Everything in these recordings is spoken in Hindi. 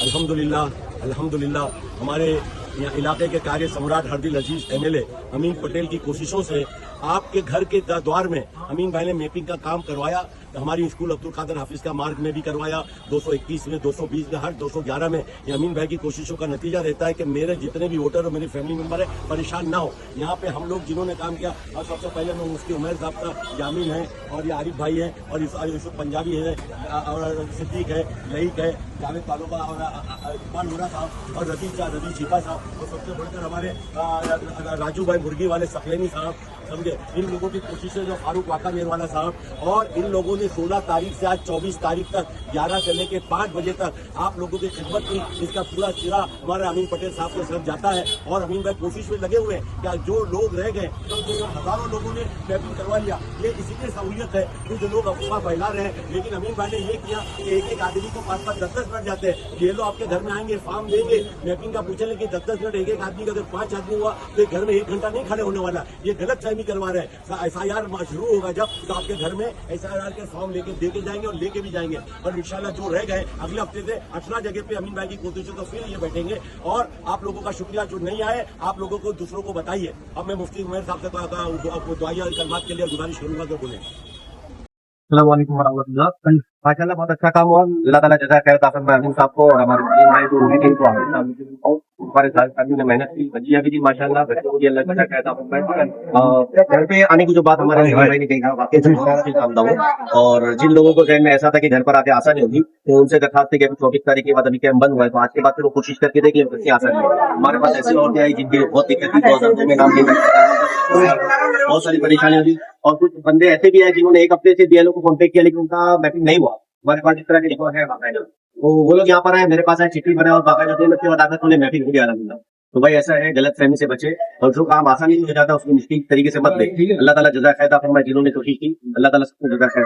अल्हम्दुलिल्लाह अल्हम्दुलिल्लाह हमारे इलाके के कार्य सम्राट हरदिल अजीज एमएलए अमीन पटेल की कोशिशों से आपके घर के द्वार में अमीन भाई ने मैपिंग का काम करवाया। हमारी स्कूल अब्दुल कादर हाफिज का मार्ग में भी करवाया, 221 में, 220 में, हर 211 में। ये अमीन भाई की कोशिशों का नतीजा रहता है कि मेरे जितने भी वोटर और मेरे फैमिली मेंबर है परेशान ना हो। यहाँ पे हम लोग जिन्होंने काम किया, और सबसे पहले मैं मुफ्ती उमर साहब का, यामीन है, और ये आरिफ भाई है, और यूसुफ पंजाबी है, और सिद्दीक है, लईक है, जावेद तालुका, और इकबाल नूरा साहब, और रवि छिपा साहब, और सबसे बढ़कर हमारे राजू भाई मुर्गी वाले सखलेनी साहब, समझे। इन लोगों की कोशिशें, जो फारूक वाका मेरवाला साहब, और इन लोगों ने 16 तारीख से आज 24 तारीख तक 11 से लेकर 5 बजे तक आप लोगों की खिदमत की। इसका पूरा सिरा हमारे अमीन पटेल साहब के साथ जाता है, और अमीन भाई कोशिश में लगे हुए हैं कि जो लोग रह गए, तो जो हजारों लोगों ने मैपिंग करवा लिया, ये इसी की सहूलियत है। जो लोग अफवाह फैला रहे हैं, लेकिन अमीन भाई ने ये किया कि एक आदमी को 5-5, 10-10 मिनट जाते हैं। ये लोग आपके घर में आएंगे, फॉर्म देंगे, मैपिंग का पूछेंगे कि 10-10 मिनट एक आदमी का, अगर 5 आदमी हुआ तो घर में 1 घंटा नहीं खड़े होने वाला। ये गलत फहमी करवा रहे हैं। SIR शुरू होगा जब, तो आपके घर में SIR के फॉर्म लेके देके जाएंगे और लेके भी जाएंगे। और इंशाल्लाह जो रह गए अगले हफ्ते से 18 जगह पे अमीन भाई की कोशिशों तो फिर ये बैठेंगे। और आप लोगों का शुक्रिया, जो नहीं आए आप लोगों को दूसरों को बताइए। अब मैं मुफ्ती उमर साहब से दुआया कलमात के लिए गुजारिश करूंगा जो बोले। अस्सलाम वालेकुम वरहमतुल्लाह। माशाल्लाह बहुत अच्छा काम हुआ। अल्लाह ताला जज़ा खैर अता फरमाए अमीन साहब को और हमारे भाई को, मीटिंग को, हमारे साथी ने मेहनत की, भजिया भी दी माशाल्लाह, बच्चों को भी अल्लाह जज़ा खैर अता फरमाए। घर पे आने की जो बात हमारे भाई ने कही था, वाकई से बहुत काम था। और जिन लोगों को जहन में ऐसा था कि घर पर आके आसानी होगी, तो उनसे दरखास्त थी कि 24 तारीख के बाद अभी कैंप बंद हुआ है, तो आज के बाद फिर वो कोशिश करके थे कि कैसे आसानी हो। हमारे पास ऐसी औरतें आई जिनकी बहुत दिक्कत थी, 2002 में काम नहीं, बहुत सारी परेशानियां हुई। और कुछ बंदे ऐसे भी हैं जिन्होंने 1 हफ्ते से DLO को कॉन्टेक्ट किया, लेकिन उनका मैपिंग नहीं हुआ। हमारे पास इस तरह के रिकॉर्ड है बाकायदा। तो वो लोग यहाँ पर आए, मेरे पास आए, चिट्ठी बनाए और बाकायदा 2 मिनट के बाद आकर उन्हें मैपिंग हो गया अलहमदुलिल्लाह। तो भाई ऐसा है, गलत फहमी से बचे, और जो काम आसानी से हो जाता है उसको मुश्किल तरीके से मत ले। अल्लाह ताला जज़ा खैर अता फरमाए जिन्होंने कोशिश की, अल्लाह ताला सबको जज़ा खैर।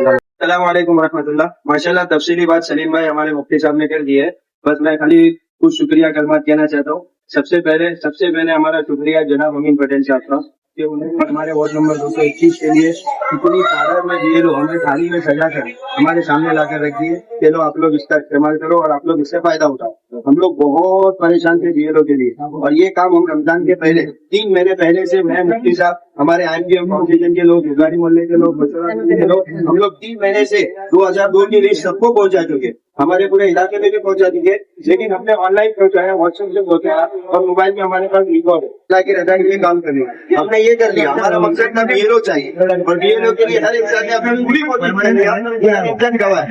अस्सलाम वालेकुम रहमतुल्लाह। माशाल्लाह तफसीली बात सलीम भाई हमारे मुफ्ती साहब ने कर दी है। बस मैं खाली कुछ शुक्रिया कलमात कहना चाहता हूँ। सबसे पहले हमारा शुक्रिया जनाब अमीन पटेल साहब का, कि उन्होंने हमारे वार्ड नंबर 221 के लिए इतनी तादाद में ये लोग हमें थाली में सजा कर हमारे सामने लाकर रख दिए कि लो आप लोग इसका इस्तेमाल करो और आप लोग इससे फायदा उठाओ। हम लोग बहुत परेशान थे DLO के लिए, और ये काम हम रमजान के पहले 3 महीने पहले से मैं, मुफ्ती साहब, हमारे IMGM फाउंडेशन के लोग, गुजारी मोहल्ले के लोग, के लोग, हम लोग 3 महीने से 2002 की लिस्ट सबको पहुंचा चुके, हमारे पूरे इलाके में भी पहुंचा दिए। लेकिन हमने ऑनलाइन पहुंचाया, व्हाट्सएप से पहुंचाया, और मोबाइल में हमारे पास रिकॉर्ड है ताकि रजा के लिए काम करने। हमने ये कर लिया, हमारा मकसद था DLO चाहिए, और DLO के लिए हर इंसान ने अपनी पूरी कोशिश कर लिया। गवाह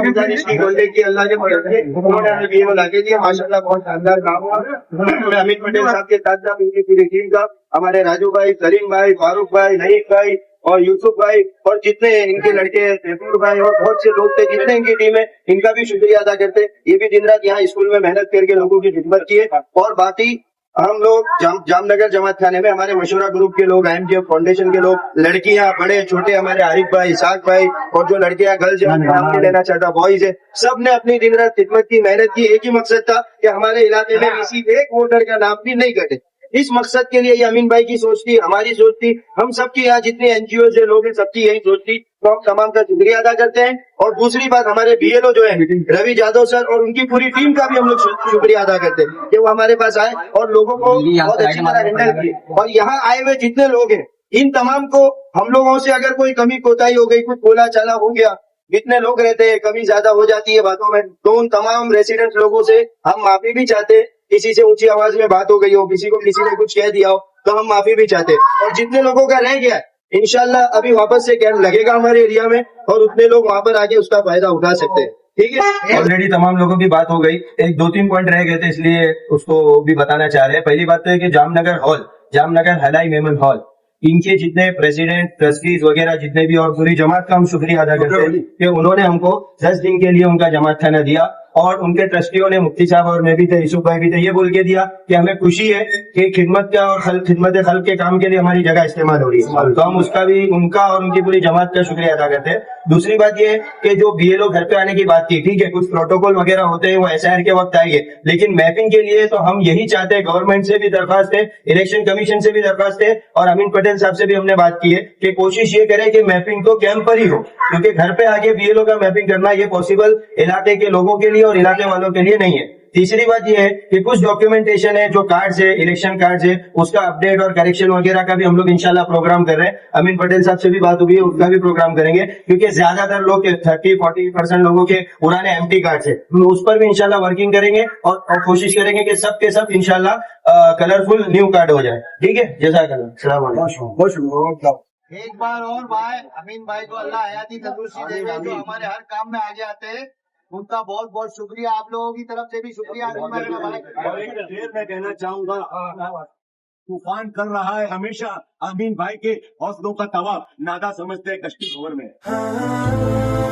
गुजारिश की कॉन्टेक्ट की, अल्लाह के मदद से उन्होंने हमें DLO ला के दिया। माशाल्लाह बहुत शानदार काम हुआ। अमीन पटेल साहब के साथ साथ उनकी पूरी टीम का, हमारे राजू भाई, सलीम भाई, फारूक भाई, नईक भाई और यूसुफ भाई, और जितने इनके लड़के तैमूर भाई और बहुत से लोग थे, जितने इनकी टीम है, इनका भी शुक्रिया अदा करते। ये भी दिन रात यहाँ स्कूल में मेहनत करके लोगों की खिदमत की है। और बाकी हम लोग जामनगर जमात खाने में हमारे मशूरा ग्रुप के लोग, IMGF फाउंडेशन के लोग, लड़कियां, बड़े छोटे, हमारे आरिफ भाई, इसाक भाई, और जो लड़कियां गर्ल्स नाम नहीं लेना चाहता, बॉयज है, सब ने अपनी दिन रात खिदमत की, मेहनत की। एक ही मकसद था कि हमारे इलाके में किसी एक वोटर का नाम भी नहीं कटे। इस मकसद के लिए ये अमीन भाई की सोच थी, हमारी सोच थी, हम सबकी यहाँ जितने NGO से लोग हैं सबकी यही सोच थी। तो हम तमाम का शुक्रिया अदा करते हैं। और दूसरी बात, हमारे BLO जो है रवि जादव सर और उनकी पूरी टीम का भी हम लोग शुक्रिया अदा करते हैं कि वो हमारे पास आए और लोगों को बहुत अच्छी तरह हैंडल किए। और यहाँ आए हुए जितने लोग हैं, इन तमाम को हम लोगों से अगर कोई कमी कोताही हो गई, कुछ बोला चाला हो गया, जितने लोग रहते हैं कमी ज्यादा हो जाती है बातों में, तो उन तमाम रेसिडेंट लोगों से हम माफी भी चाहते हैं। किसी से ऊंची आवाज में बात हो गई हो, किसी को किसी ने कुछ कह दिया हो, तो हम माफी भी चाहते हैं। और जितने लोगों का रह गया, इंशाल्लाह अभी वापस से कैंप लगेगा हमारे एरिया में, और उतने लोग वहां पर आके उसका फायदा उठा सकते हैं। ठीक है, ऑलरेडी तमाम लोगों की बात हो गई, 1-2-3 पॉइंट रह गए थे, इसलिए उसको भी बताना चाह रहे हैं। पहली बात तो है कि जामनगर हलाई मेमन हॉल, इनके जितने प्रेसिडेंट, ट्रस्टीज वगैरह जितने भी, और पूरी जमात का हम शुक्रिया अदा करते हैं कि उन्होंने हमको 10 दिन के लिए उनका जमात खाना दिया। और उनके ट्रस्टियों ने, मुफ्ती साहब और मैं भी थे, यूसुफ भाई भी थे, ये बोल के दिया कि हमें खुशी है कि खिदमत का और खिदमत खल्क के काम के लिए हमारी जगह इस्तेमाल हो रही है, तो हम उसका भी, उनका और उनकी पूरी जमात का शुक्रिया अदा करते हैं। दूसरी बात ये कि जो बीएलओ घर पे आने की बात की, ठीक है, कुछ प्रोटोकॉल वगैरह होते हैं, वो एसआईआर के वक्त आएंगे, लेकिन मैपिंग के लिए तो हम यही चाहते हैं, गवर्नमेंट से भी दरखास्त है, इलेक्शन कमीशन से भी दरखास्त है, और अमीन पटेल साहब से भी हमने बात की है कि कोशिश ये करें कि मैपिंग तो कैंप पर ही हो, क्योंकि घर पे आके बीएलओ का मैपिंग करना ये पॉसिबल इलाके के लोगों के लिए और इलाके वालों के लिए नहीं है। तीसरी बात यह है कि कुछ डॉक्यूमेंटेशन है, जो कार्ड्स है, इलेक्शन कार्ड्स है, उसका अपडेट और करेक्शन वगैरह का भी हम लोग इंशाल्लाह प्रोग्राम कर रहे हैं। अमीन पटेल साहब से भी बात हुई है, उसका भी प्रोग्राम करेंगे, क्योंकि ज्यादातर लोग 30-40% लोगों के पुराने एम्प्टी कार्ड्स है, उस पर भी इंशाल्लाह वर्किंग करेंगे और कोशिश करेंगे कि सब के सब इंशाल्लाह कलरफुल न्यू कार्ड हो जाए। ठीक है, जज़ाकल्लाह, अस्सलाम वालेकुम। एक बार और भाई अमीन भाई को अल्लाह हयाती तंदुरुस्ती देवे, जो हमारे हर काम में आगे आते हैं, उनका बहुत बहुत शुक्रिया। आप लोगों की तरफ से भी शुक्रिया अमीन भाई का भाई। और एक शेर मैं कहना चाहूंगा, तूफान कर रहा है हमेशा अमीन भाई के हौसलों का तवा, नादा समझते हैं कश्ती भंवर में।